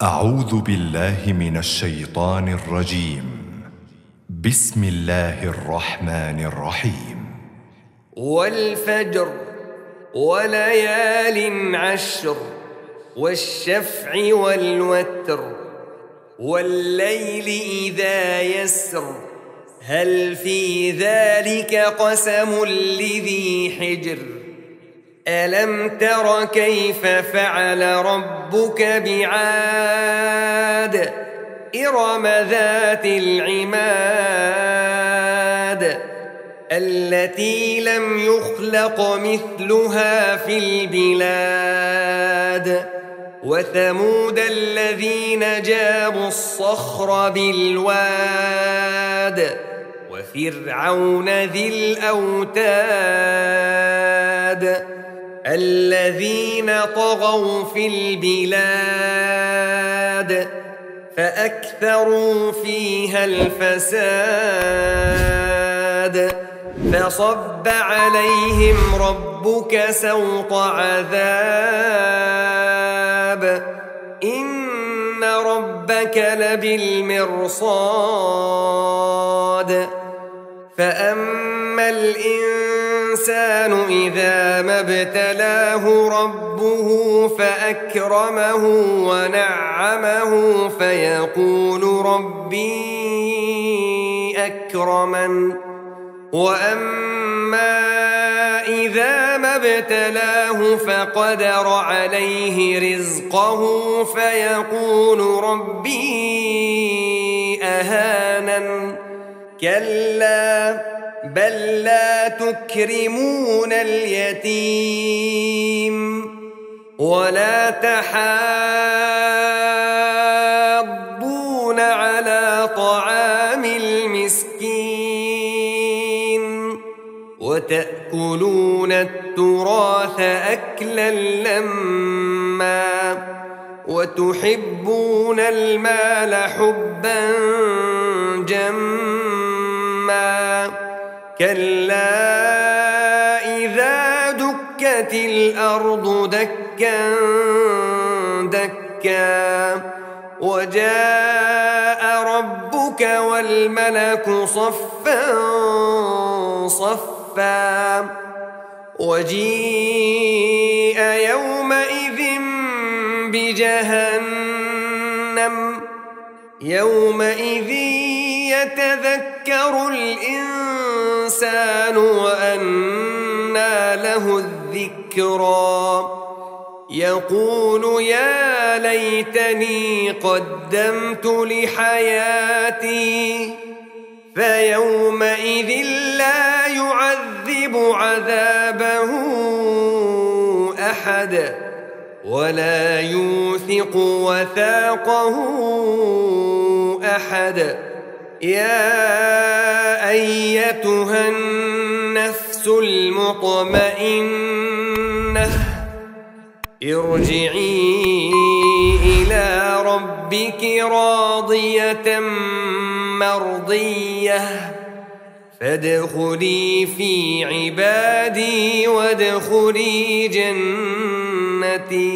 أعوذ بالله من الشيطان الرجيم. بسم الله الرحمن الرحيم. والفجر وليال عشر والشفع والوتر والليل إذا يسر هل في ذلك قسم لذي حجر ألم تر كيف فعل ربك بعاد إرم ذات العماد التي لم يخلق مثلها في البلاد وثمود الذين جابوا الصخر بالواد وفرعون ذي الأوتاد الذين طغوا في البلاد فأكثروا فيها الفساد فصب عليهم ربك سوط عذاب إن ربك لبالمرصاد فأما الإنسان إذا ما ابتلاه ربه فأكرمه ونعمه فيقول ربي أكرمن وأما إذا ما ابتلاه فقدر عليه رزقه فيقول ربي أهانن كلا بل لا تكرمون اليتيم ولا تحاضون على طعام المسكين وتأكلون التراث أكلا لما وتحبون المال حبا جما كلا إذا دكت الأرض دكا دكا وجاء ربك والملك صفا صفا وجيء يومئذ بجهنم يومئذ يتذكر الإنسان وأنى له الذكرى يقول يا ليتني قدمت لحياتي فيومئذ لا يعذب عذابه أحد ولا يوثق وثاقه أحد يا أيتها النفس المطمئنة ارجعي إلى ربك راضية مرضية فادخلي في عبادي وادخلي جنتي